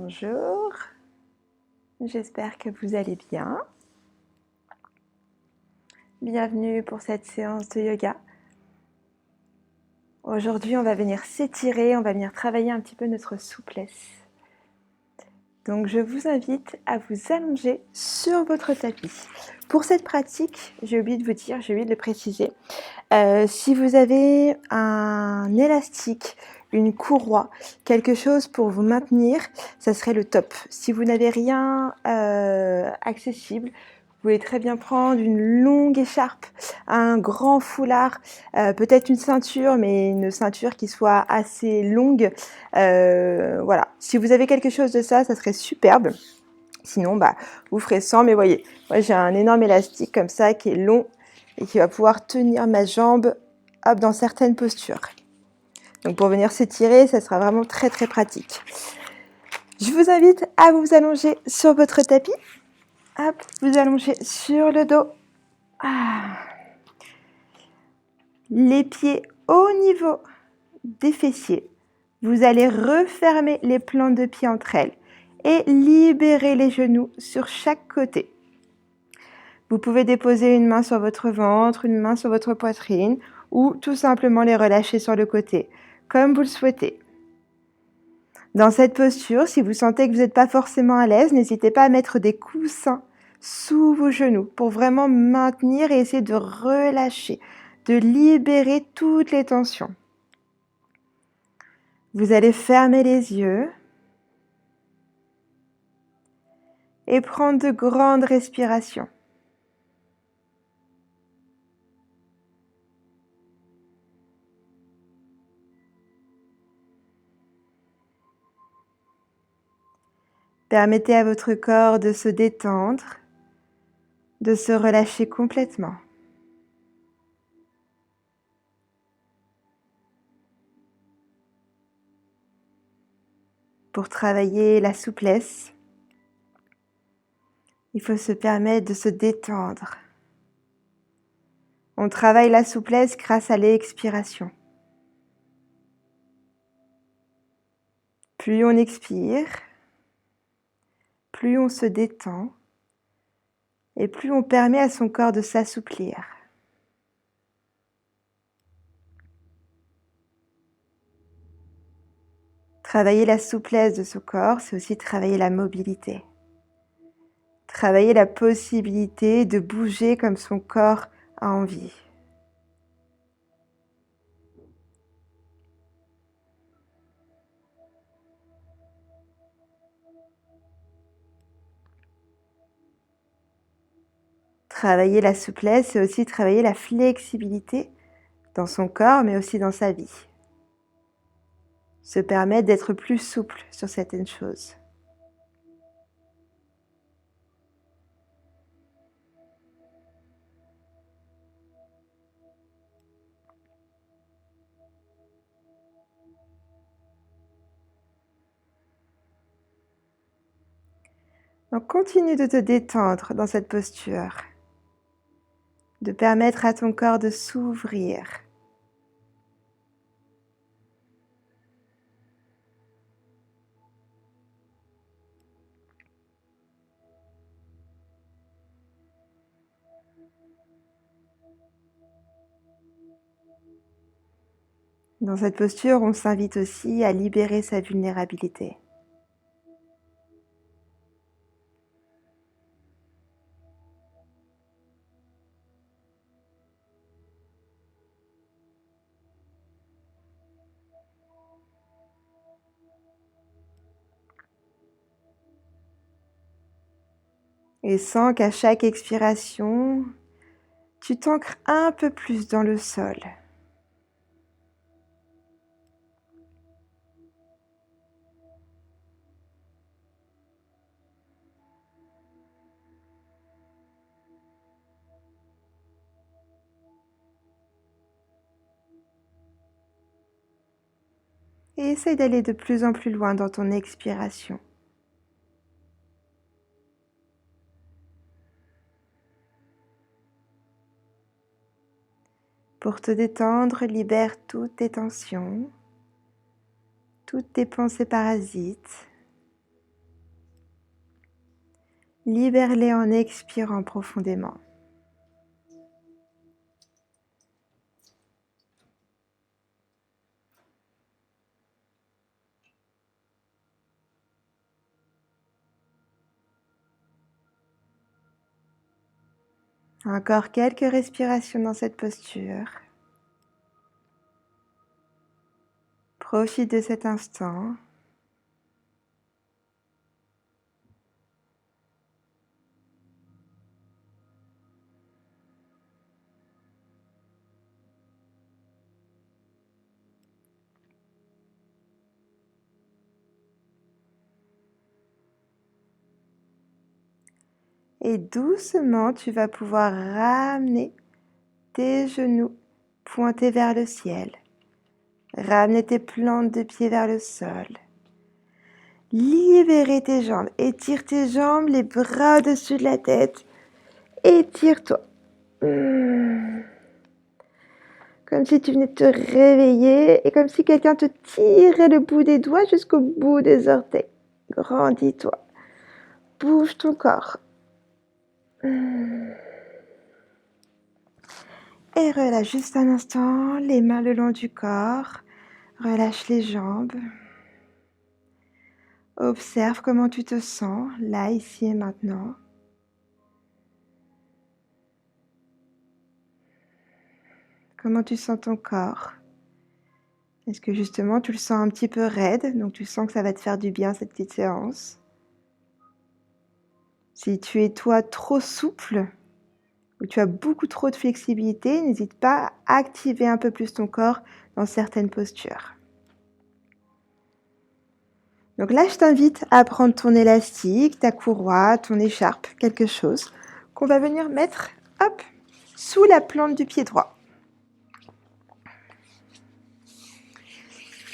Bonjour, j'espère que vous allez bien. Bienvenue pour cette séance de yoga. Aujourd'hui, on va venir s'étirer, on va venir travailler un petit peu notre souplesse. Donc, je vous invite à vous allonger sur votre tapis. Pour cette pratique, j'ai oublié de vous dire, j'ai oublié de le préciser, si vous avez un élastique, une courroie, quelque chose pour vous maintenir, ça serait le top. Si vous n'avez rien accessible, vous pouvez très bien prendre une longue écharpe, un grand foulard, peut-être une ceinture, mais une ceinture qui soit assez longue. Voilà. Si vous avez quelque chose de ça, ça serait superbe. Sinon, vous ferez sans, mais voyez, moi j'ai un énorme élastique comme ça qui est long et qui va pouvoir tenir ma jambe dans certaines postures. Donc pour venir s'étirer, ça sera vraiment très très pratique. Je vous invite à vous allonger sur votre tapis. Hop, vous allongez sur le dos. Les pieds au niveau des fessiers. Vous allez refermer les plantes de pied entre elles et libérer les genoux sur chaque côté. Vous pouvez déposer une main sur votre ventre, une main sur votre poitrine ou tout simplement les relâcher sur le côté, comme vous le souhaitez. Dans cette posture, si vous sentez que vous n'êtes pas forcément à l'aise, n'hésitez pas à mettre des coussins sous vos genoux pour vraiment maintenir et essayer de relâcher, de libérer toutes les tensions. Vous allez fermer les yeux et prendre de grandes respirations. Permettez à votre corps de se détendre, de se relâcher complètement. Pour travailler la souplesse, il faut se permettre de se détendre. On travaille la souplesse grâce à l'expiration. Plus on expire, plus on se détend et plus on permet à son corps de s'assouplir. Travailler la souplesse de son corps, c'est aussi travailler la mobilité. Travailler la possibilité de bouger comme son corps a envie. Travailler la souplesse, c'est aussi travailler la flexibilité dans son corps, mais aussi dans sa vie. Se permettre d'être plus souple sur certaines choses. Donc continue de te détendre dans cette posture, de permettre à ton corps de s'ouvrir. Dans cette posture, on s'invite aussi à libérer sa vulnérabilité. Et sens qu'à chaque expiration, tu t'ancres un peu plus dans le sol. Et essaye d'aller de plus en plus loin dans ton expiration. Pour te détendre, libère toutes tes tensions, toutes tes pensées parasites. Libère-les en expirant profondément. Encore quelques respirations dans cette posture. Profite de cet instant. Et doucement, tu vas pouvoir ramener tes genoux pointés vers le ciel. Ramener tes plantes de pied vers le sol. Libérer tes jambes. Étire tes jambes, les bras au-dessus de la tête. Étire-toi. Comme si tu venais de te réveiller et comme si quelqu'un te tirait le bout des doigts jusqu'au bout des orteils. Grandis-toi. Bouge ton corps. Et relâche juste un instant les mains le long du corps. Relâche les jambes. Observe comment tu te sens, là, ici et maintenant. Comment tu sens ton corps? Est-ce que justement tu le sens un petit peu raide, donc tu sens que ça va te faire du bien cette petite séance? Si tu es toi trop souple, ou tu as beaucoup trop de flexibilité, n'hésite pas à activer un peu plus ton corps dans certaines postures. Donc là, je t'invite à prendre ton élastique, ta courroie, ton écharpe, quelque chose qu'on va venir mettre, hop, sous la plante du pied droit.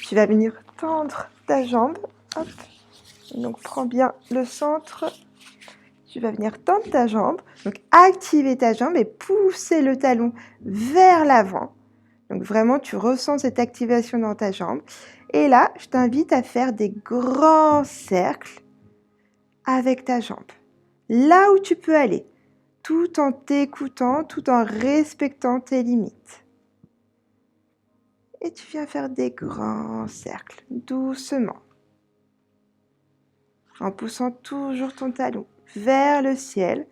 Tu vas venir tendre ta jambe, hop. Donc prends bien le centre. Tu vas venir tendre ta jambe, donc activer ta jambe et pousser le talon vers l'avant. Donc vraiment, tu ressens cette activation dans ta jambe. Et là, je t'invite à faire des grands cercles avec ta jambe. Là où tu peux aller, tout en t'écoutant, tout en respectant tes limites. Et tu viens faire des grands cercles, doucement. En poussant toujours ton talon vers le ciel.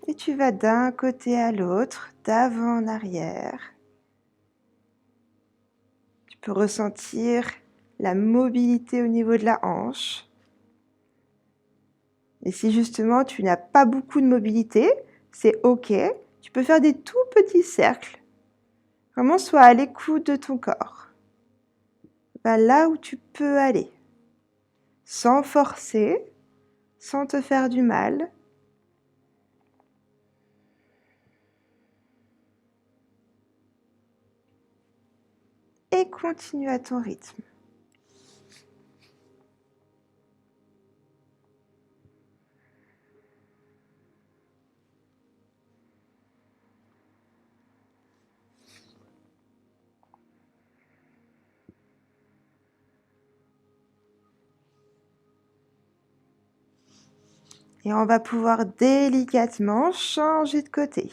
Et tu vas d'un côté à l'autre, d'avant en arrière. Tu peux ressentir la mobilité au niveau de la hanche. Et si justement tu n'as pas beaucoup de mobilité, c'est OK. Tu peux faire des tout petits cercles. Vraiment, sois à l'écoute de ton corps. Va là où tu peux aller. Sans forcer, sans te faire du mal. Et continue à ton rythme. Et on va pouvoir délicatement changer de côté.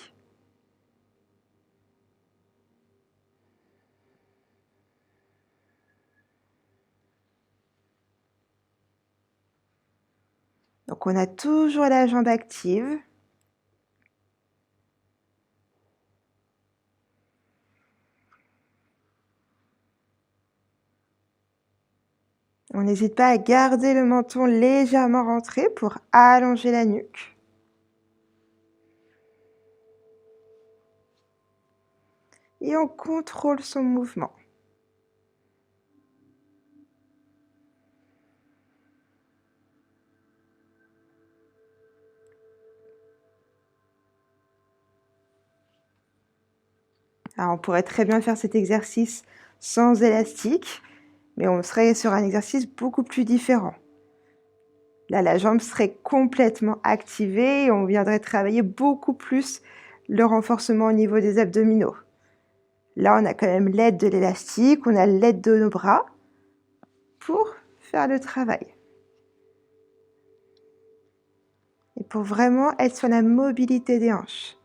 Donc on a toujours la jambe active. On n'hésite pas à garder le menton légèrement rentré pour allonger la nuque. Et on contrôle son mouvement. Alors on pourrait très bien faire cet exercice sans élastique, mais on serait sur un exercice beaucoup plus différent. Là, la jambe serait complètement activée et on viendrait travailler beaucoup plus le renforcement au niveau des abdominaux. Là, on a quand même l'aide de l'élastique, on a l'aide de nos bras pour faire le travail. Et pour vraiment être sur la mobilité des hanches.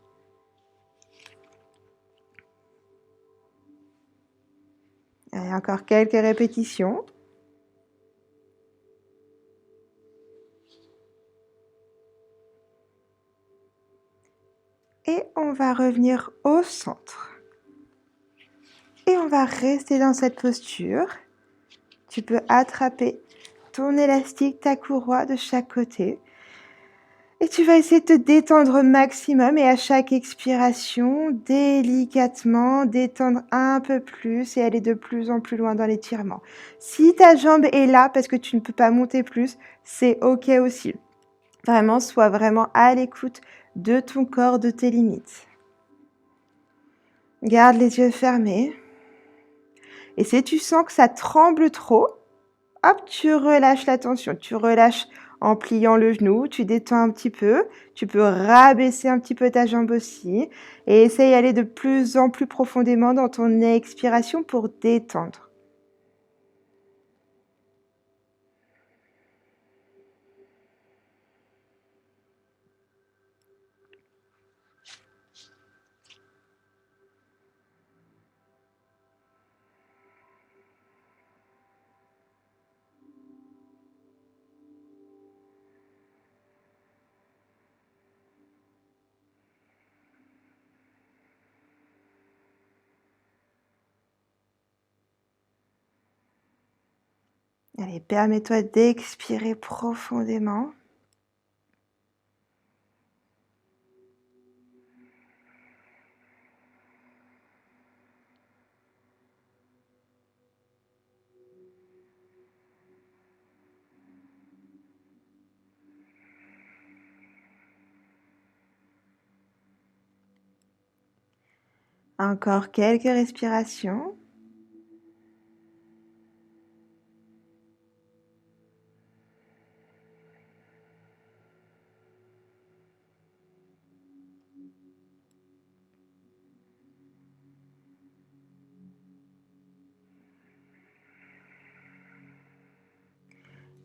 Allez, encore quelques répétitions. Et on va revenir au centre. Et on va rester dans cette posture. Tu peux attraper ton élastique, ta courroie de chaque côté. Et tu vas essayer de te détendre au maximum et à chaque expiration, délicatement, détendre un peu plus et aller de plus en plus loin dans l'étirement. Si ta jambe est là parce que tu ne peux pas monter plus, c'est OK aussi. Vraiment, sois vraiment à l'écoute de ton corps, de tes limites. Garde les yeux fermés. Et si tu sens que ça tremble trop, hop, tu relâches la tension. Tu relâches en pliant le genou, tu détends un petit peu. Tu peux rabaisser un petit peu ta jambe aussi. Et essaye d'aller de plus en plus profondément dans ton expiration pour détendre. Allez, permets-toi d'expirer profondément. Encore quelques respirations.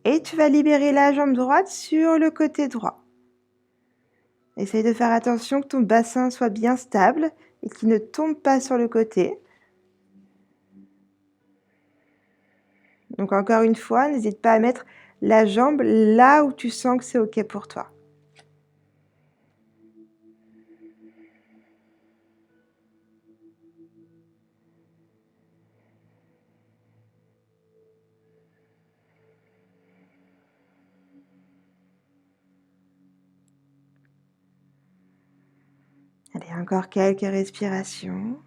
Et tu vas libérer la jambe droite sur le côté droit. Essaye de faire attention que ton bassin soit bien stable et qu'il ne tombe pas sur le côté. Donc encore une fois, n'hésite pas à mettre la jambe là où tu sens que c'est OK pour toi. Allez, encore quelques respirations.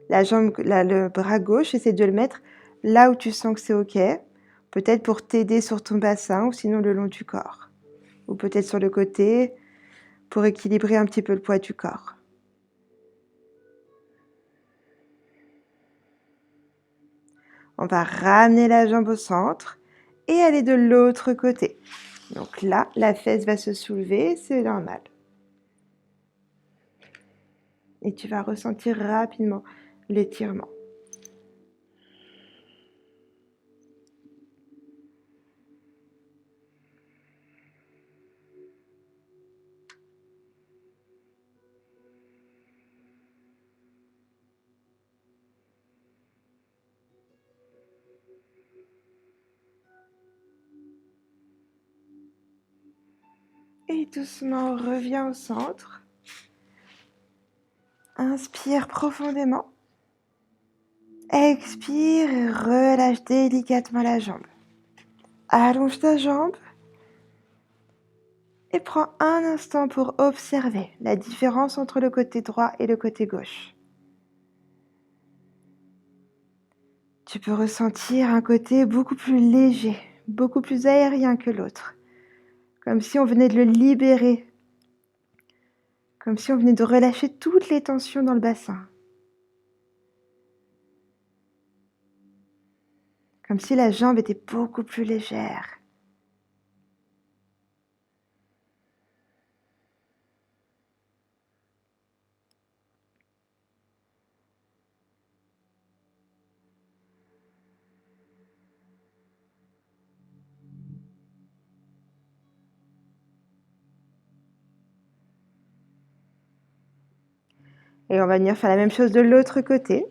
La jambe, le bras gauche, essaie de le mettre là où tu sens que c'est OK. Peut-être pour t'aider sur ton bassin ou sinon le long du corps. Ou peut-être sur le côté pour équilibrer un petit peu le poids du corps. On va ramener la jambe au centre et aller de l'autre côté. Donc là, la fesse va se soulever, c'est normal. Et tu vas ressentir rapidement l'étirement. Et doucement, reviens au centre. Inspire profondément. Expire et relâche délicatement la jambe. Allonge ta jambe. Et prends un instant pour observer la différence entre le côté droit et le côté gauche. Tu peux ressentir un côté beaucoup plus léger, beaucoup plus aérien que l'autre. Comme si on venait de le libérer. Comme si on venait de relâcher toutes les tensions dans le bassin. Comme si la jambe était beaucoup plus légère. Et on va venir faire la même chose de l'autre côté.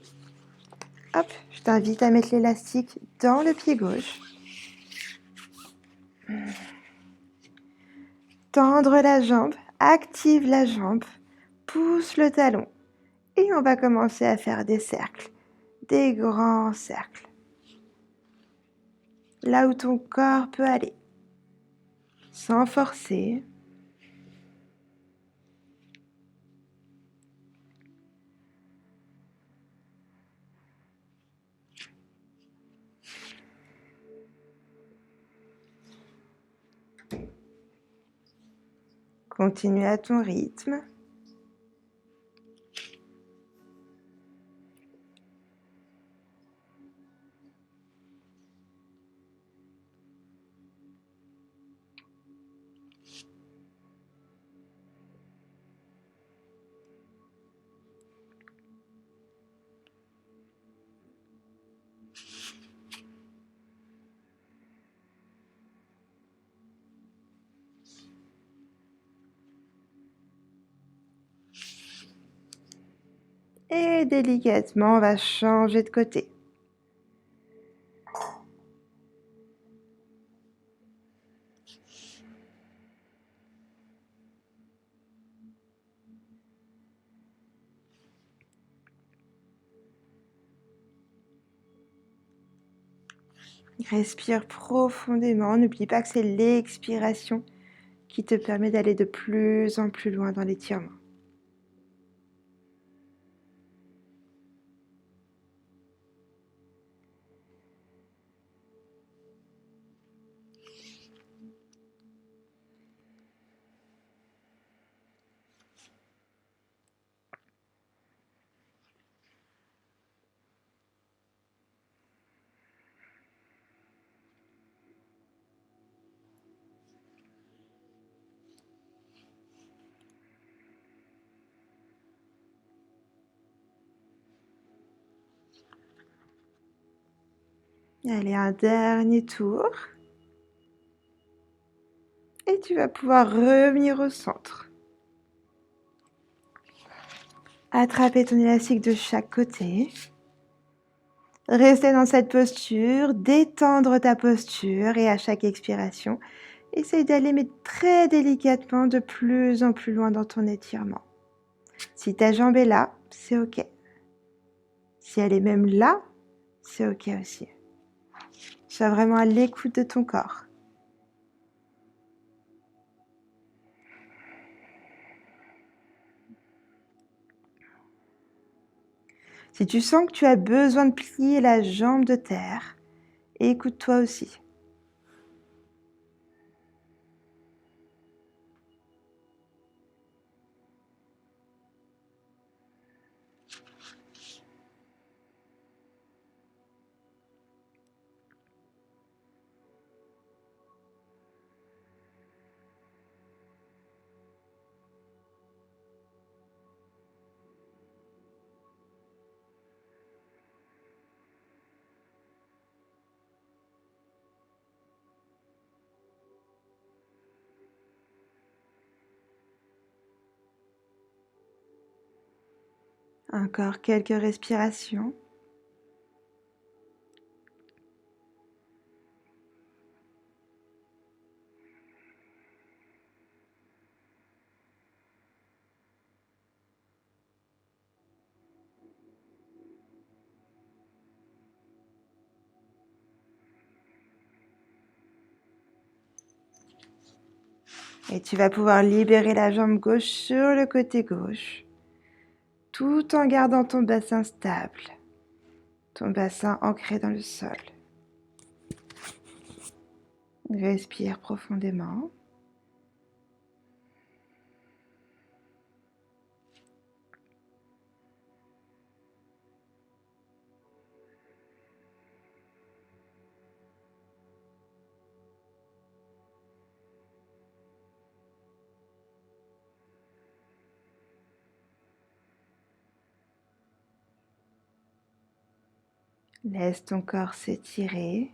Hop, je t'invite à mettre l'élastique dans le pied gauche. Tendre la jambe, active la jambe, pousse le talon. Et on va commencer à faire des cercles, des grands cercles. Là où ton corps peut aller, sans forcer. Continue à ton rythme. Et délicatement, on va changer de côté. Respire profondément. N'oublie pas que c'est l'expiration qui te permet d'aller de plus en plus loin dans l'étirement. Allez, un dernier tour. Et tu vas pouvoir revenir au centre. Attraper ton élastique de chaque côté. Rester dans cette posture, détendre ta posture et à chaque expiration, essaye d'aller mais très délicatement de plus en plus loin dans ton étirement. Si ta jambe est là, c'est ok. Si elle est même là, c'est ok aussi. Sois vraiment à l'écoute de ton corps. Si tu sens que tu as besoin de plier la jambe de terre, écoute-toi aussi. Encore quelques respirations. Et tu vas pouvoir libérer la jambe gauche sur le côté gauche, tout en gardant ton bassin stable, ton bassin ancré dans le sol. Respire profondément. Laisse ton corps s'étirer.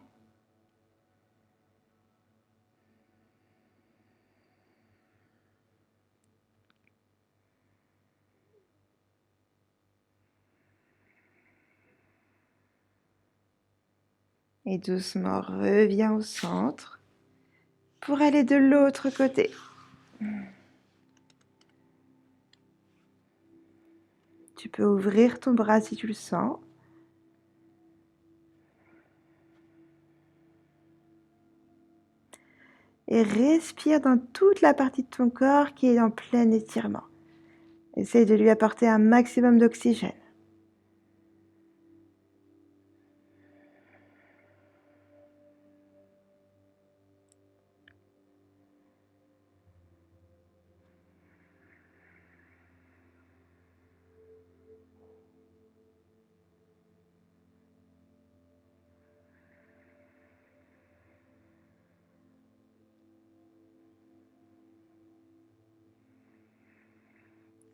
Et doucement, reviens au centre pour aller de l'autre côté. Tu peux ouvrir ton bras si tu le sens. Et respire dans toute la partie de ton corps qui est en plein étirement. Essaye de lui apporter un maximum d'oxygène.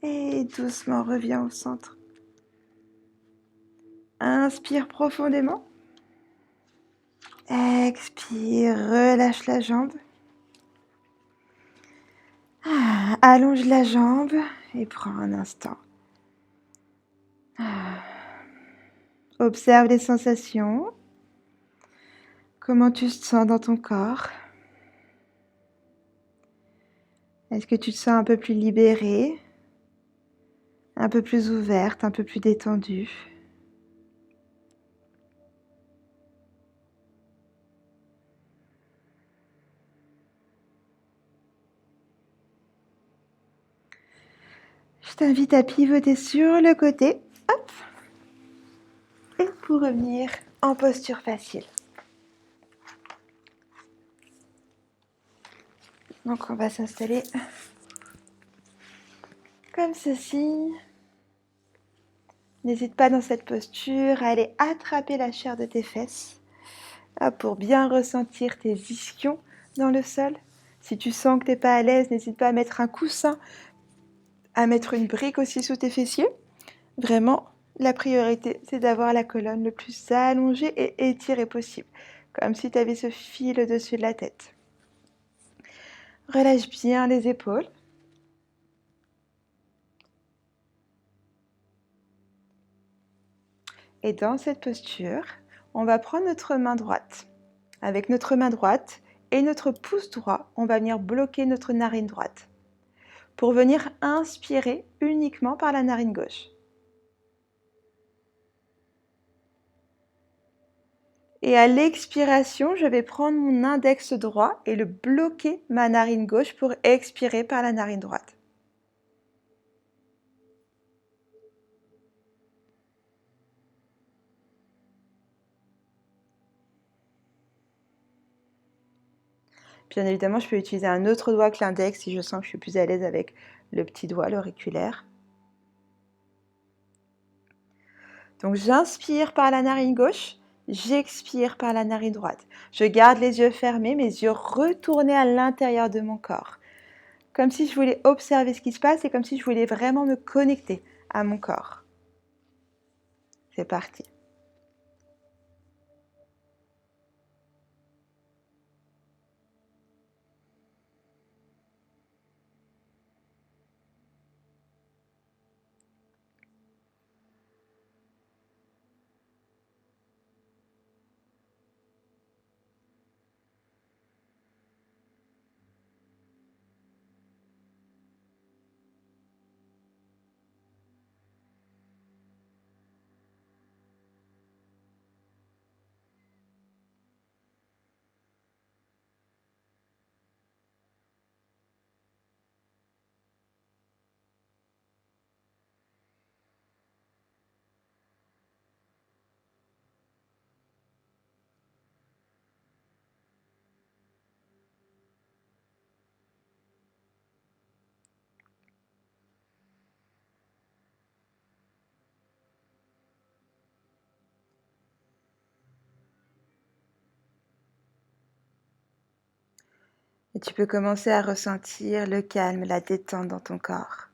Et doucement, reviens au centre. Inspire profondément. Expire, relâche la jambe. Allonge la jambe et prends un instant. Observe les sensations. Comment tu te sens dans ton corps? Est-ce que tu te sens un peu plus libérée, un peu plus ouverte, un peu plus détendue? Je t'invite à pivoter sur le côté. Hop. Et pour revenir en posture facile. Donc on va s'installer comme ceci. N'hésite pas dans cette posture à aller attraper la chair de tes fesses pour bien ressentir tes ischions dans le sol. Si tu sens que tu n'es pas à l'aise, n'hésite pas à mettre un coussin, à mettre une brique aussi sous tes fessiers. Vraiment, la priorité, c'est d'avoir la colonne le plus allongée et étirée possible, comme si tu avais ce fil au-dessus de la tête. Relâche bien les épaules. Et dans cette posture, on va prendre notre main droite. Avec notre main droite et notre pouce droit, on va venir bloquer notre narine droite pour venir inspirer uniquement par la narine gauche. Et à l'expiration, je vais prendre mon index droit et le bloquer ma narine gauche pour expirer par la narine droite. Bien évidemment, je peux utiliser un autre doigt que l'index si je sens que je suis plus à l'aise avec le petit doigt, l'auriculaire. Donc j'inspire par la narine gauche, j'expire par la narine droite. Je garde les yeux fermés, mes yeux retournés à l'intérieur de mon corps. Comme si je voulais observer ce qui se passe et comme si je voulais vraiment me connecter à mon corps. C'est parti. Et tu peux commencer à ressentir le calme, la détente dans ton corps.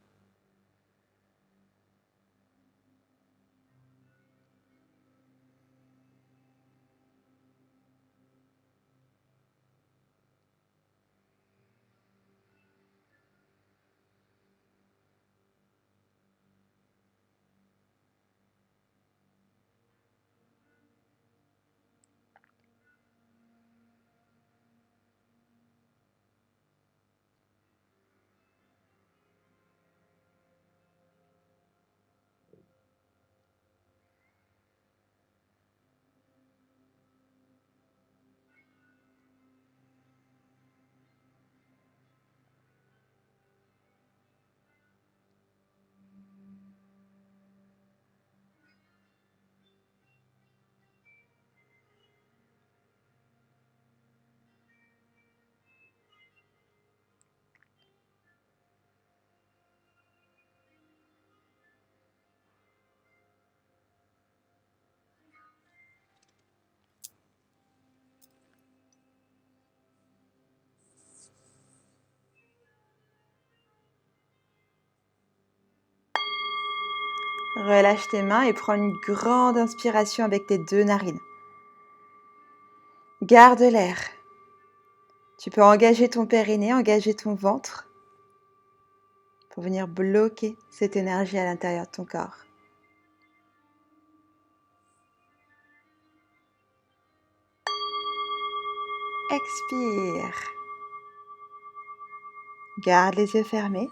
Relâche tes mains et prends une grande inspiration avec tes 2 narines. Garde l'air. Tu peux engager ton périnée, engager ton ventre pour venir bloquer cette énergie à l'intérieur de ton corps. Expire. Garde les yeux fermés.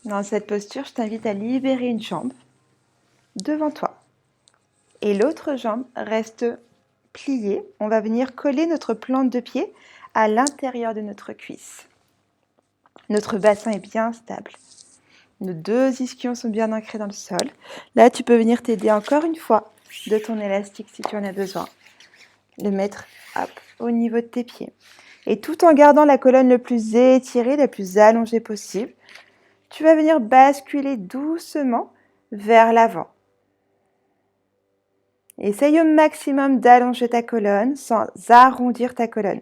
Dans cette posture, je t'invite à libérer une jambe devant toi. Et l'autre jambe reste pliée. On va venir coller notre plante de pied à l'intérieur de notre cuisse. Notre bassin est bien stable. Nos 2 ischions sont bien ancrés dans le sol. Là, tu peux venir t'aider encore une fois de ton élastique si tu en as besoin. Le mettre au niveau de tes pieds. Et tout en gardant la colonne le plus étirée, la plus allongée possible, tu vas venir basculer doucement vers l'avant. Essaye au maximum d'allonger ta colonne sans arrondir ta colonne.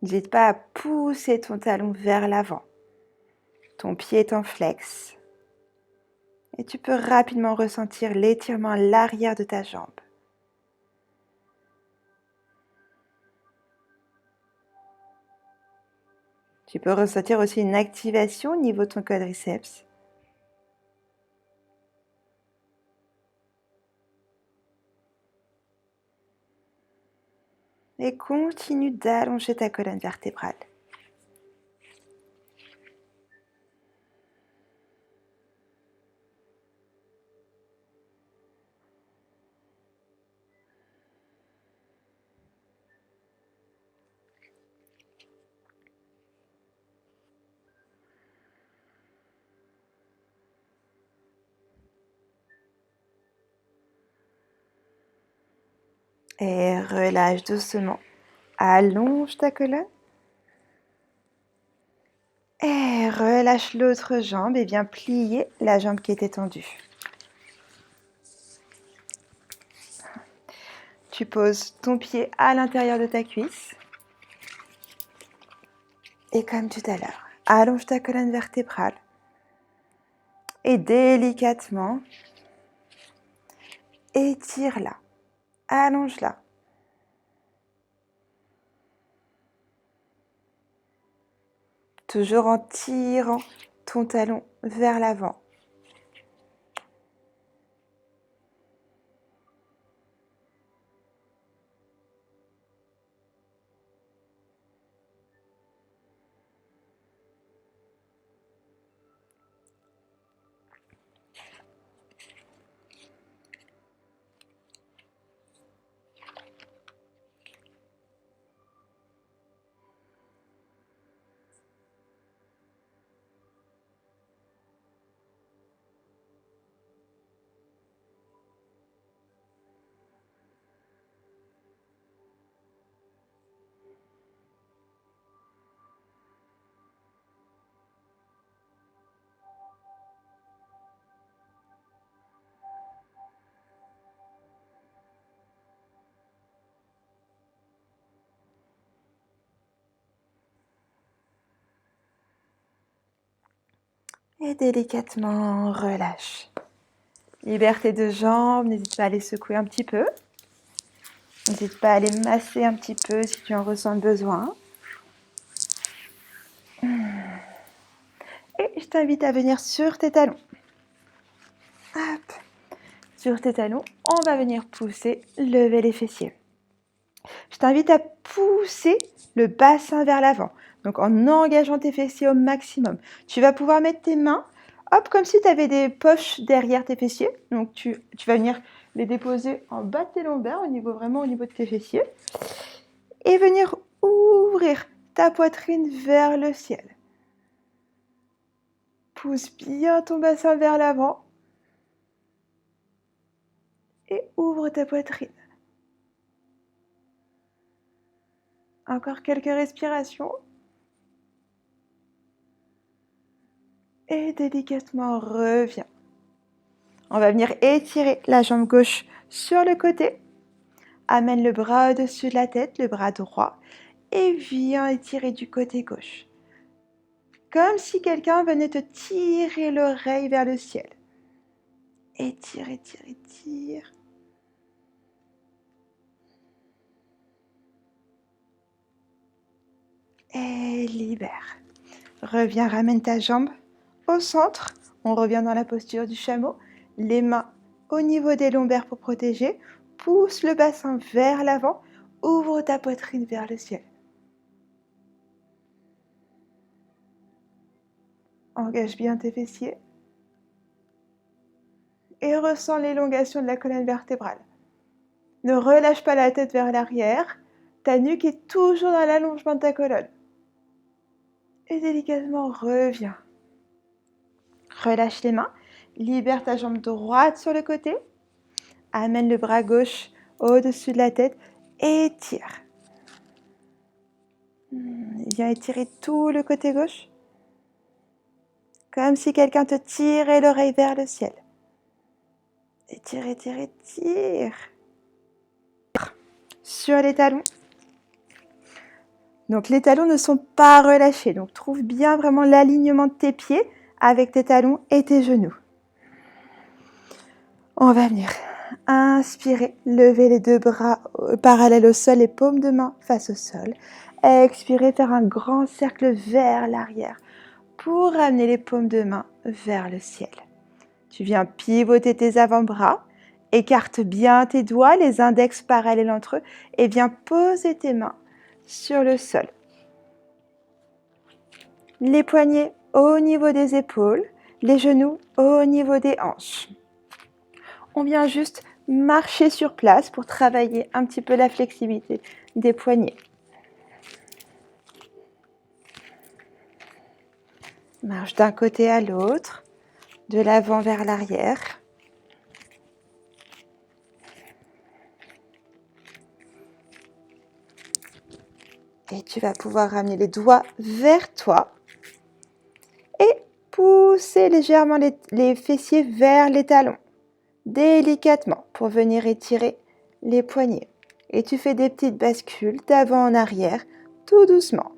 N'hésite pas à pousser ton talon vers l'avant. Ton pied est en flex. Et tu peux rapidement ressentir l'étirement à l'arrière de ta jambe. Tu peux ressentir aussi une activation au niveau de ton quadriceps. Et continue d'allonger ta colonne vertébrale. Et relâche doucement. Allonge ta colonne. Et relâche l'autre jambe et viens plier la jambe qui était tendue. Tu poses ton pied à l'intérieur de ta cuisse. Et comme tout à l'heure, allonge ta colonne vertébrale. Et délicatement, étire-la. Allonge-la. Toujours en tirant ton talon vers l'avant. Et délicatement, relâche. Libère tes 2 jambes, n'hésite pas à les secouer un petit peu. N'hésite pas à les masser un petit peu si tu en ressens le besoin. Et je t'invite à venir sur tes talons. Hop. Sur tes talons, on va venir pousser, lever les fessiers. Je t'invite à pousser le bassin vers l'avant. Donc en engageant tes fessiers au maximum. Tu vas pouvoir mettre tes mains, hop, comme si tu avais des poches derrière tes fessiers. Donc tu vas venir les déposer en bas de tes lombaires, vraiment au niveau de tes fessiers. Et venir ouvrir ta poitrine vers le ciel. Pousse bien ton bassin vers l'avant et ouvre ta poitrine. Encore quelques respirations. Et délicatement reviens. On va venir étirer la jambe gauche sur le côté. Amène le bras au-dessus de la tête, le bras droit. Et viens étirer du côté gauche. Comme si quelqu'un venait te tirer l'oreille vers le ciel. Étire, étire, étire. Et libère. Reviens, ramène ta jambe au centre. On revient dans la posture du chameau. Les mains au niveau des lombaires pour protéger. Pousse le bassin vers l'avant. Ouvre ta poitrine vers le ciel. Engage bien tes fessiers. Et ressens l'élongation de la colonne vertébrale. Ne relâche pas la tête vers l'arrière. Ta nuque est toujours dans l'allongement de ta colonne. Et délicatement, reviens. Relâche les mains. Libère ta jambe droite sur le côté. Amène le bras gauche au-dessus de la tête. Étire. Viens étirer tout le côté gauche. Comme si quelqu'un te tirait l'oreille vers le ciel. Étire, étire, étire. Sur les talons. Donc les talons ne sont pas relâchés. Donc trouve bien vraiment l'alignement de tes pieds avec tes talons et tes genoux. On va venir inspirer, lever les deux bras parallèles au sol, les paumes de main face au sol. Expirer, faire un grand cercle vers l'arrière pour ramener les paumes de main vers le ciel. Tu viens pivoter tes avant-bras, écarte bien tes doigts, les index parallèles entre eux et viens poser tes mains sur le sol. Les poignets au niveau des épaules, les genoux au niveau des hanches. On vient juste marcher sur place pour travailler un petit peu la flexibilité des poignets. Marche d'un côté à l'autre, de l'avant vers l'arrière. Et tu vas pouvoir ramener les doigts vers toi et pousser légèrement les fessiers vers les talons, délicatement pour venir étirer les poignets. Et tu fais des petites bascules d'avant en arrière, tout doucement.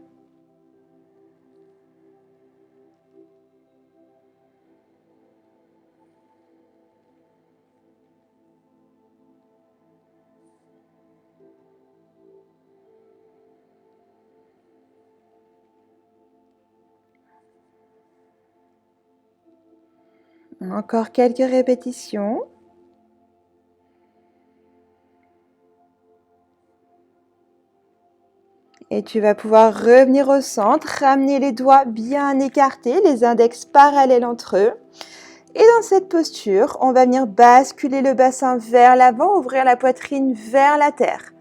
Encore quelques répétitions. Et tu vas pouvoir revenir au centre, ramener les doigts bien écartés, les index parallèles entre eux. Et dans cette posture, on va venir basculer le bassin vers l'avant, ouvrir la poitrine vers la terre.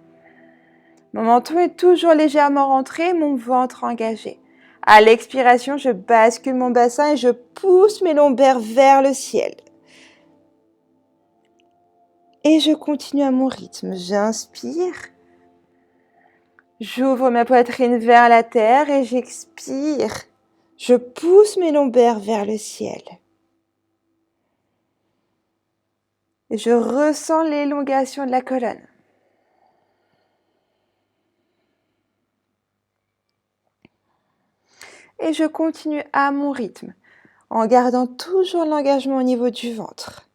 Mon menton est toujours légèrement rentré, mon ventre engagé. À l'expiration, je bascule mon bassin et je pousse mes lombaires vers le ciel. Et je continue à mon rythme. J'inspire. J'ouvre ma poitrine vers la terre et j'expire. Je pousse mes lombaires vers le ciel. Et je ressens l'élongation de la colonne. Et je continue à mon rythme, en gardant toujours l'engagement au niveau du ventre.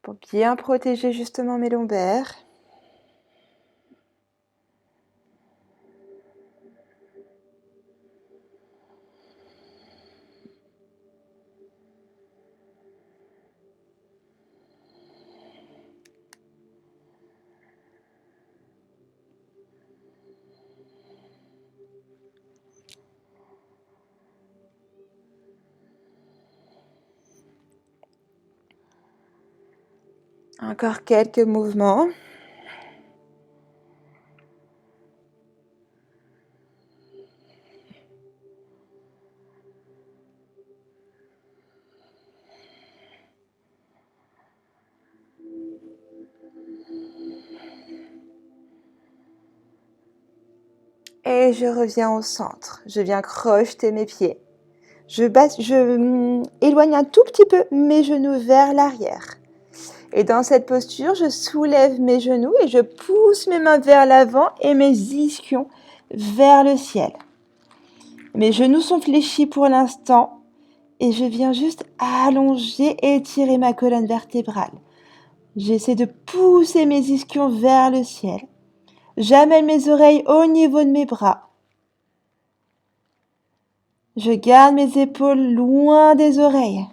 Pour bien protéger justement mes lombaires. Encore quelques mouvements. Et je reviens au centre. Je viens crocheter mes pieds. Je éloigne un tout petit peu mes genoux vers l'arrière. Et dans cette posture, je soulève mes genoux et je pousse mes mains vers l'avant et mes ischions vers le ciel. Mes genoux sont fléchis pour l'instant et je viens juste allonger et étirer ma colonne vertébrale. J'essaie de pousser mes ischions vers le ciel. J'amène mes oreilles au niveau de mes bras. Je garde mes épaules loin des oreilles.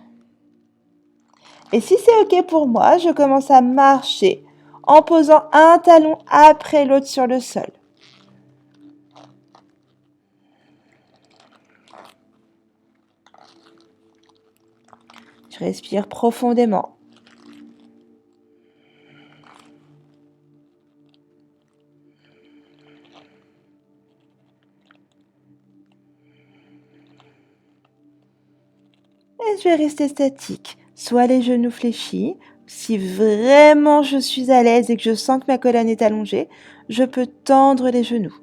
Et si c'est OK pour moi, je commence à marcher en posant un talon après l'autre sur le sol. Je respire profondément. Et je vais rester statique, soit les genoux fléchis. Si vraiment je suis à l'aise et que je sens que ma colonne est allongée, je peux tendre les genoux.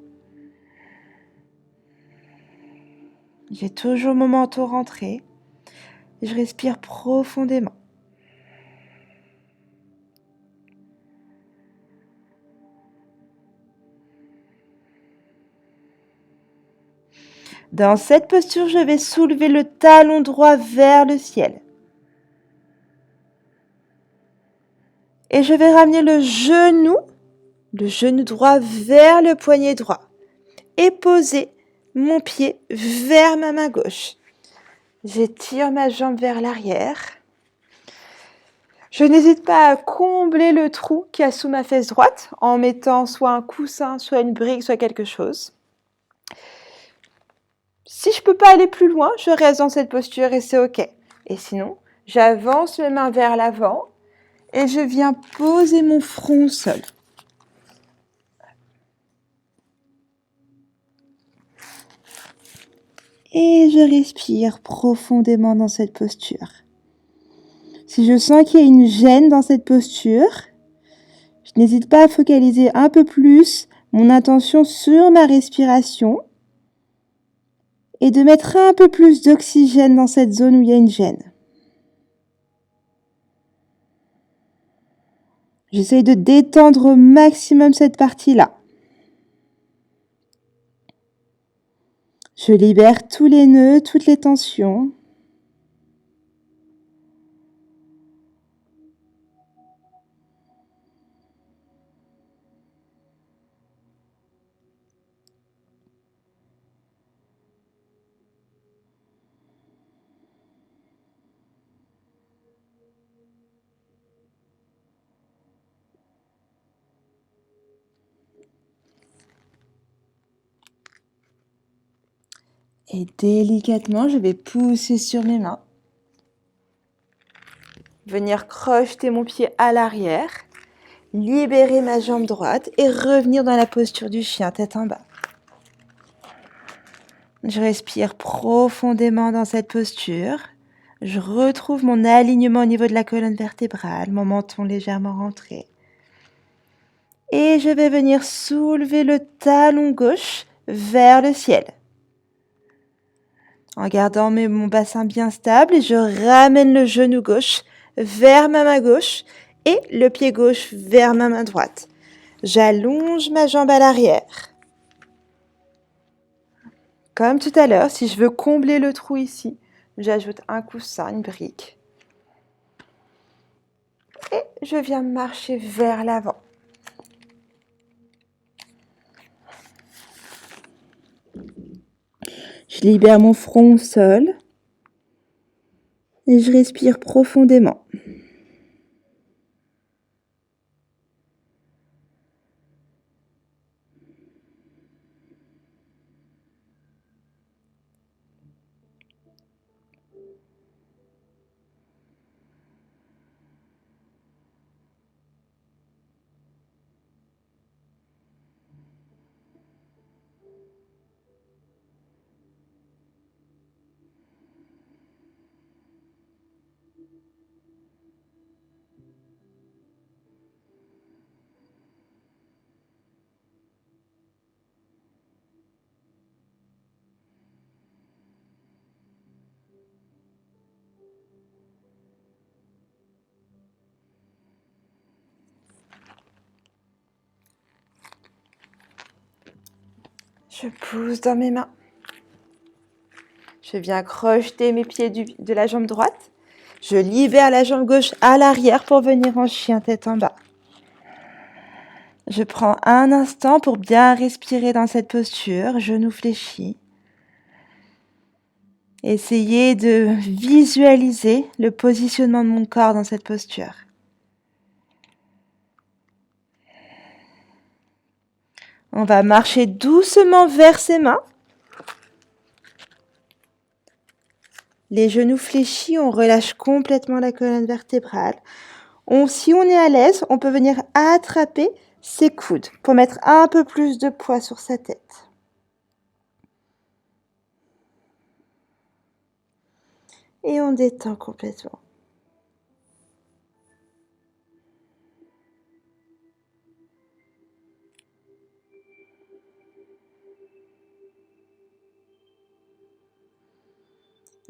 J'ai toujours mon menton rentré. Je respire profondément. Dans cette posture, je vais soulever le talon droit vers le ciel. Et je vais ramener le genou droit vers le poignet droit. Et poser mon pied vers ma main gauche. J'étire ma jambe vers l'arrière. Je n'hésite pas à combler le trou qu'il y a sous ma fesse droite en mettant soit un coussin, soit une brique, soit quelque chose. Si je ne peux pas aller plus loin, je reste dans cette posture et c'est OK. Et sinon, j'avance mes mains vers l'avant et je viens poser mon front au sol. Et je respire profondément dans cette posture. Si je sens qu'il y a une gêne dans cette posture, je n'hésite pas à focaliser un peu plus mon attention sur ma respiration et de mettre un peu plus d'oxygène dans cette zone où il y a une gêne. J'essaye de détendre au maximum cette partie-là. Je libère tous les nœuds, toutes les tensions. Et délicatement, je vais pousser sur mes mains. Venir crocheter mon pied à l'arrière. Libérer ma jambe droite et revenir dans la posture du chien, tête en bas. Je respire profondément dans cette posture. Je retrouve mon alignement au niveau de la colonne vertébrale, mon menton légèrement rentré. Et je vais venir soulever le talon gauche vers le ciel. En gardant mon bassin bien stable, et je ramène le genou gauche vers ma main gauche et le pied gauche vers ma main droite. J'allonge ma jambe à l'arrière. Comme tout à l'heure, si je veux combler le trou ici, j'ajoute un coussin, une brique. Et je viens marcher vers l'avant. Je libère mon front au sol et je respire profondément. Je pousse dans mes mains. Je viens crocheter mes pieds de la jambe droite. Je libère la jambe gauche à l'arrière pour venir en chien tête en bas. Je prends un instant pour bien respirer dans cette posture, genoux fléchis. Essayez de visualiser le positionnement de mon corps dans cette posture. On va marcher doucement vers ses mains. Les genoux fléchis, on relâche complètement la colonne vertébrale. Si on est à l'aise, on peut venir attraper ses coudes pour mettre un peu plus de poids sur sa tête. Et on détend complètement.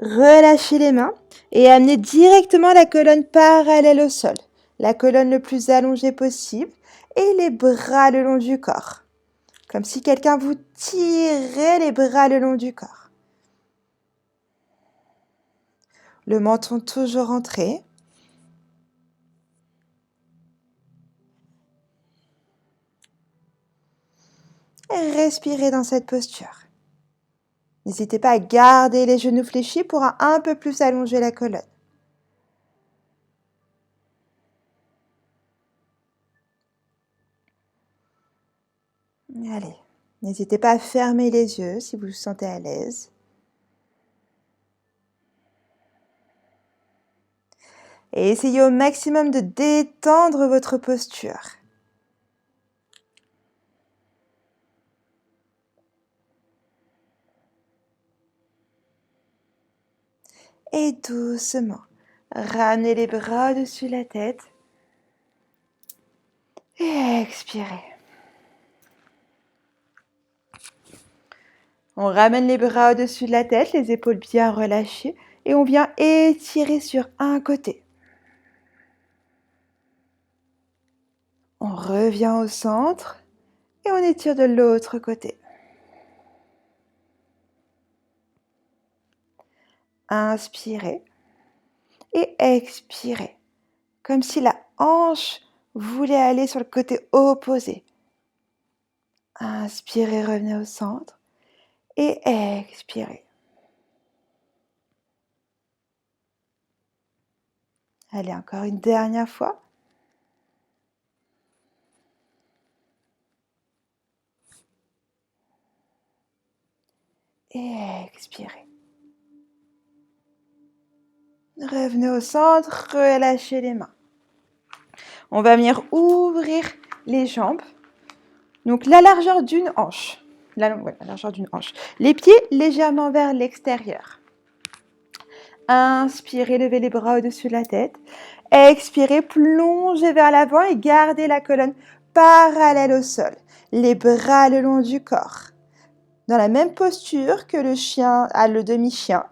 Relâchez les mains et amenez directement la colonne parallèle au sol. La colonne le plus allongée possible et les bras le long du corps. Comme si quelqu'un vous tirait les bras le long du corps. Le menton toujours rentré. Et respirez dans cette posture. N'hésitez pas à garder les genoux fléchis pour un peu plus allonger la colonne. Allez, n'hésitez pas à fermer les yeux si vous vous sentez à l'aise. Et essayez au maximum de détendre votre posture. Et doucement, ramenez les bras au-dessus de la tête. Et expirez. On ramène les bras au-dessus de la tête, les épaules bien relâchées. Et on vient étirer sur un côté. On revient au centre et on étire de l'autre côté. Inspirez et expirez, comme si la hanche voulait aller sur le côté opposé. Inspirez, revenez au centre et expirez. Allez, encore une dernière fois. Et expirez. Revenez au centre, relâchez les mains. On va venir ouvrir les jambes. Donc la largeur d'une hanche. La largeur d'une hanche. Les pieds légèrement vers l'extérieur. Inspirez, levez les bras au-dessus de la tête. Expirez, plongez vers l'avant et gardez la colonne parallèle au sol. Les bras le long du corps. Dans la même posture que le chien a le demi-chien,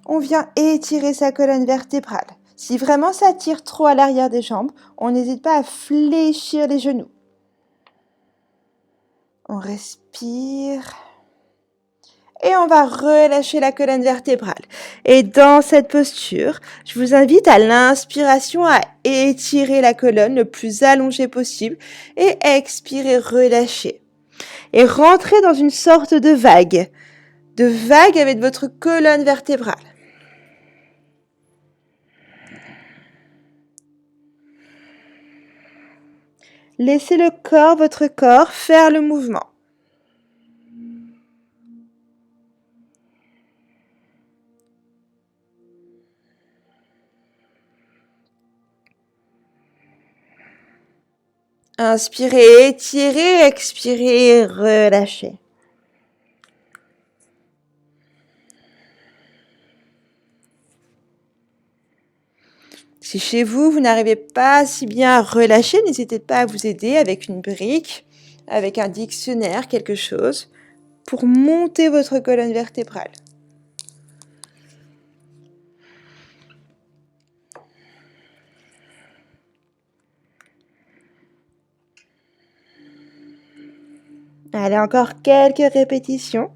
on vient étirer sa colonne vertébrale. Si vraiment ça tire trop à l'arrière des jambes, on n'hésite pas à fléchir les genoux. On respire. Et on va relâcher la colonne vertébrale. Et dans cette posture, je vous invite à l'inspiration à étirer la colonne le plus allongée possible et expirer, relâcher. Et rentrer dans une sorte de vague avec votre colonne vertébrale. Laissez votre corps faire le mouvement. Inspirez, étirez, expirez, relâchez. Si chez vous, vous n'arrivez pas si bien à relâcher, n'hésitez pas à vous aider avec une brique, avec un dictionnaire, quelque chose, pour monter votre colonne vertébrale. Allez, encore quelques répétitions.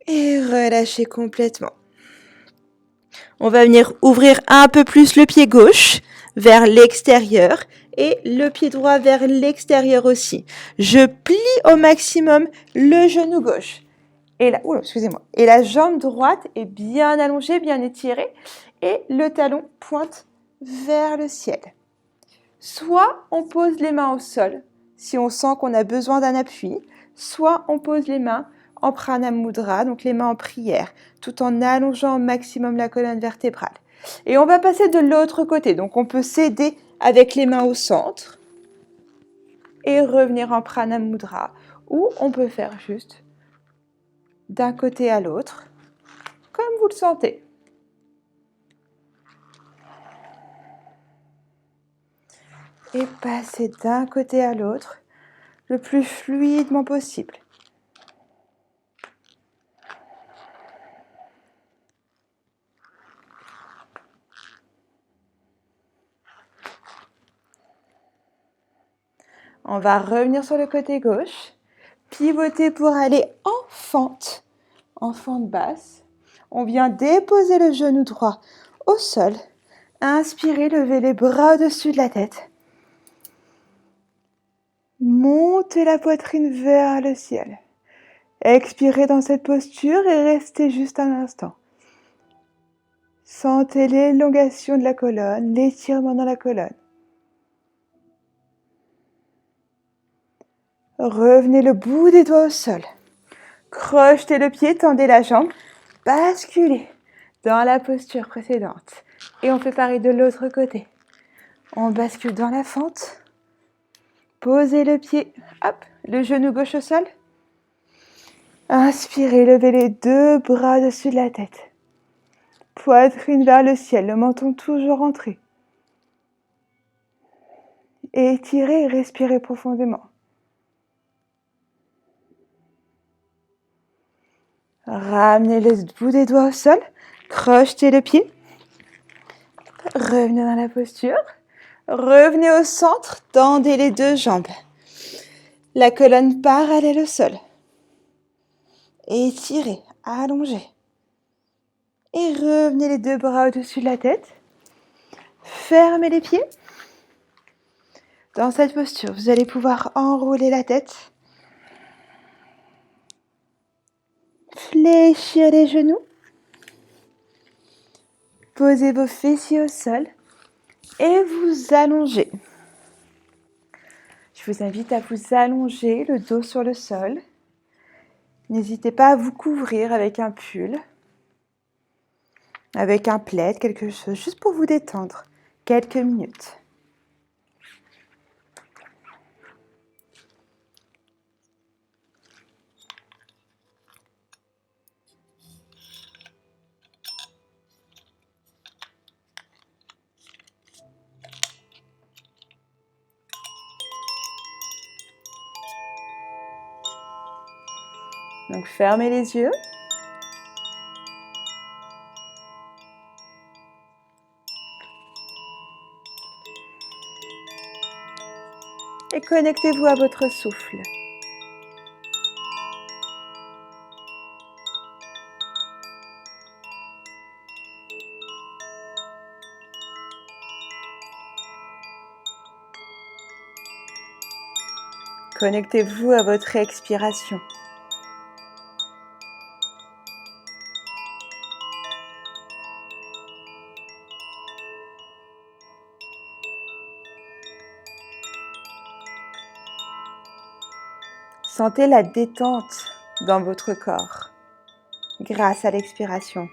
Et relâchez complètement. On va venir ouvrir un peu plus le pied gauche vers l'extérieur et le pied droit vers l'extérieur aussi. Je plie au maximum le genou gauche. Et là, excusez-moi. Et la jambe droite est bien allongée, bien étirée. Et le talon pointe vers le ciel. Soit on pose les mains au sol, si on sent qu'on a besoin d'un appui. Soit on pose les mains en Pranamudra, donc les mains en prière, tout en allongeant au maximum la colonne vertébrale. Et on va passer de l'autre côté. Donc on peut s'aider avec les mains au centre et revenir en Pranamudra. Ou on peut faire juste d'un côté à l'autre, comme vous le sentez. Et passer d'un côté à l'autre le plus fluidement possible. On va revenir sur le côté gauche, pivoter pour aller en fente basse. On vient déposer le genou droit au sol. Inspirez, levez les bras au-dessus de la tête. Montez la poitrine vers le ciel. Expirez dans cette posture et restez juste un instant. Sentez l'élongation de la colonne, l'étirement dans la colonne. Revenez le bout des doigts au sol. Crochetez le pied, tendez la jambe, basculez dans la posture précédente. Et on fait pareil de l'autre côté. On bascule dans la fente. Posez le pied, hop, le genou gauche au sol. Inspirez, levez les deux bras au-dessus de la tête. Poitrine vers le ciel, le menton toujours rentré. Étirez et respirez profondément. Ramenez le bout des doigts au sol. Crochetez le pied. Revenez dans la posture. Revenez au centre. Tendez les deux jambes. La colonne parallèle au sol. Étirez, allongez. Et revenez les deux bras au-dessus de la tête. Fermez les pieds. Dans cette posture, vous allez pouvoir enrouler la tête. Fléchir les genoux. Posez vos fessiers au sol. Et vous allongez. Je vous invite à vous allonger, le dos sur le sol. N'hésitez pas à vous couvrir avec un pull, avec un plaid, quelque chose, juste pour vous détendre quelques minutes. Donc fermez les yeux. Et connectez-vous à votre souffle. Connectez-vous à votre expiration. Sentez la détente dans votre corps grâce à l'expiration.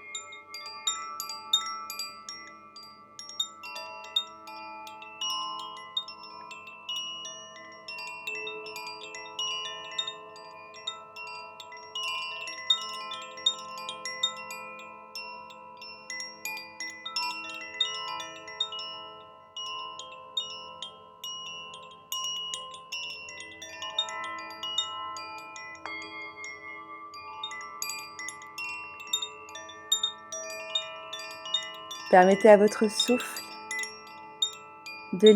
Permettez à votre souffle de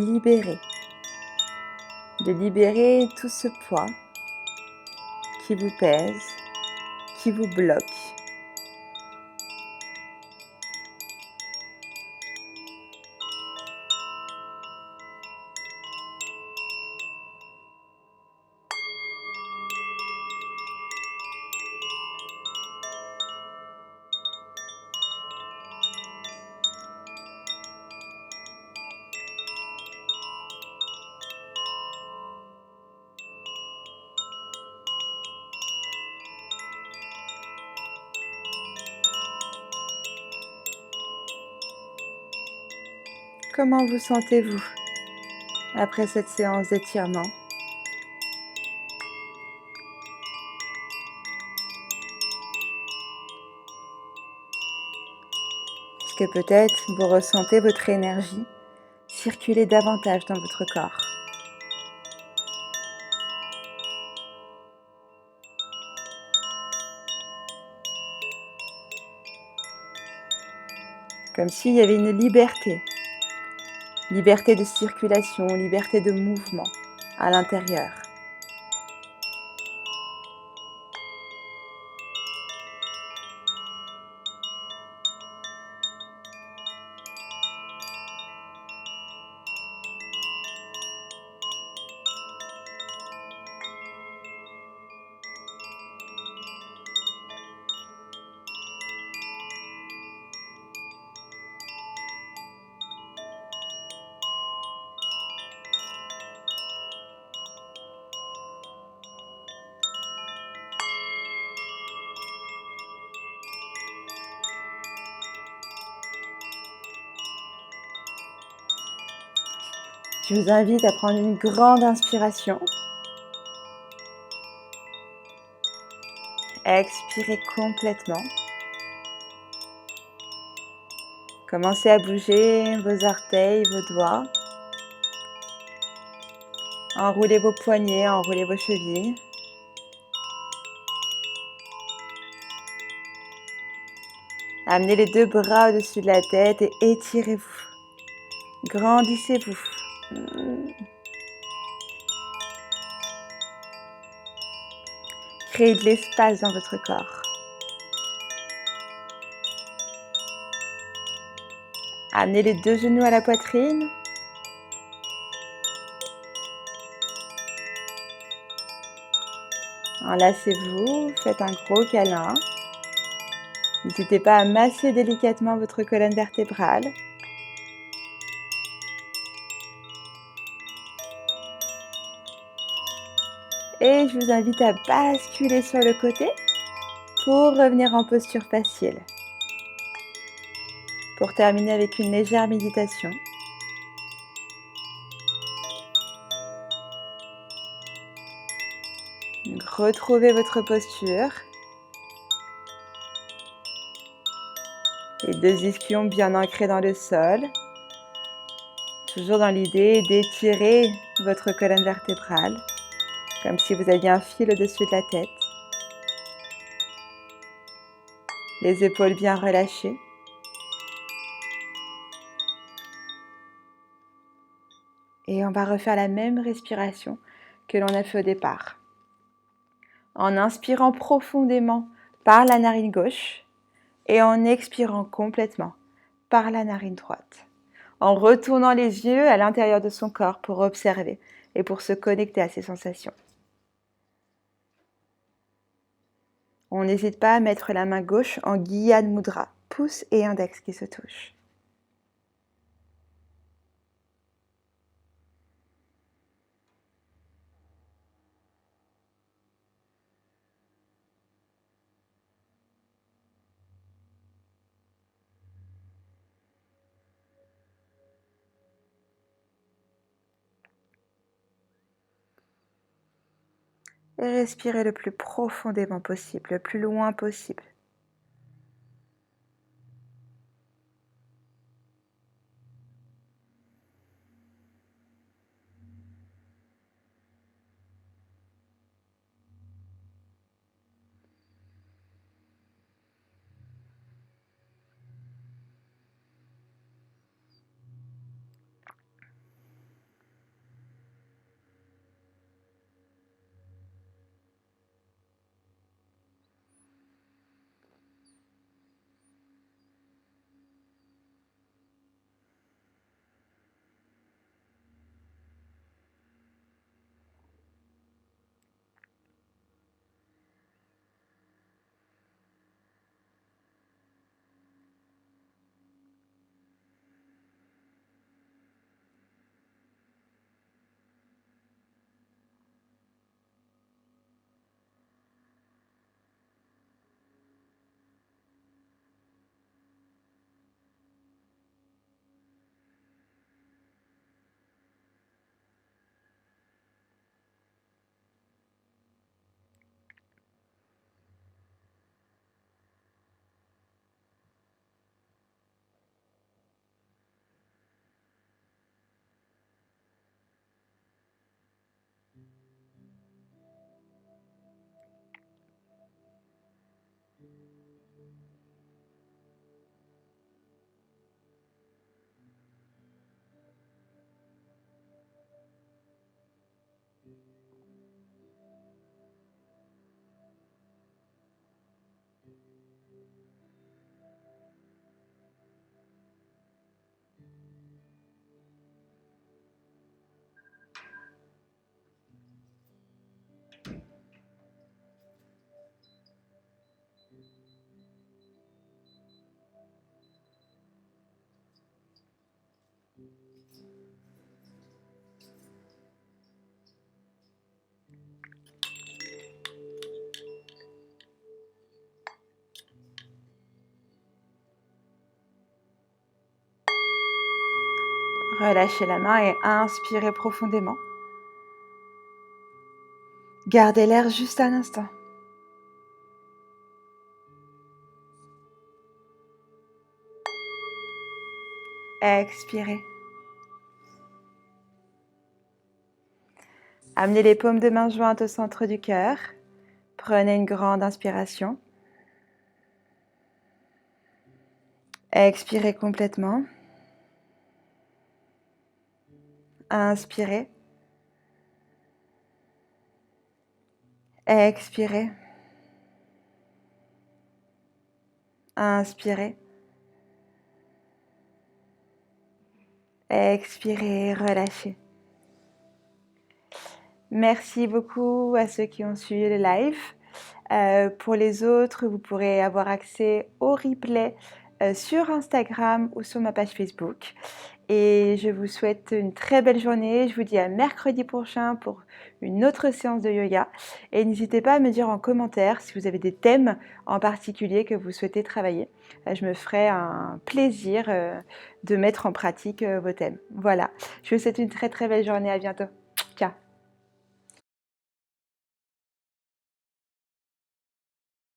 libérer tout ce poids qui vous pèse, qui vous bloque. Comment vous sentez-vous après cette séance d'étirement? Est-ce que peut-être vous ressentez votre énergie circuler davantage dans votre corps? Comme s'il y avait une liberté. Liberté de circulation, liberté de mouvement à l'intérieur. Je vous invite à prendre une grande inspiration. Expirez complètement. Commencez à bouger vos orteils, vos doigts. Enroulez vos poignets, enroulez vos chevilles. Amenez les deux bras au-dessus de la tête et étirez-vous. Grandissez-vous. Créez de l'espace dans votre corps. Amenez les deux genoux à la poitrine. Enlacez-vous, faites un gros câlin. N'hésitez pas à masser délicatement votre colonne vertébrale. Et je vous invite à basculer sur le côté pour revenir en posture facile. Pour terminer avec une légère méditation. Donc, retrouvez votre posture. Les deux ischions bien ancrés dans le sol. Toujours dans l'idée d'étirer votre colonne vertébrale, comme si vous aviez un fil au-dessus de la tête. Les épaules bien relâchées. Et on va refaire la même respiration que l'on a fait au départ. En inspirant profondément par la narine gauche et en expirant complètement par la narine droite. En retournant les yeux à l'intérieur de son corps pour observer et pour se connecter à ses sensations. On n'hésite pas à mettre la main gauche en Gyan Mudra, pouce et index qui se touchent. Et respirez le plus profondément possible, le plus loin possible. Relâchez la main et inspirez profondément. Gardez l'air juste un instant. Expirez. Amenez les paumes de main jointes au centre du cœur. Prenez une grande inspiration. Expirez complètement. Inspirez. Expirez. Inspirez. Expirez, relâchez. Merci beaucoup à ceux qui ont suivi le live. Pour les autres, vous pourrez avoir accès au replay sur Instagram ou sur ma page Facebook. Et je vous souhaite une très belle journée. Je vous dis à mercredi prochain pour une autre séance de yoga. Et n'hésitez pas à me dire en commentaire si vous avez des thèmes en particulier que vous souhaitez travailler. Je me ferai un plaisir de mettre en pratique vos thèmes. Voilà, je vous souhaite une très très belle journée. À bientôt. Ciao.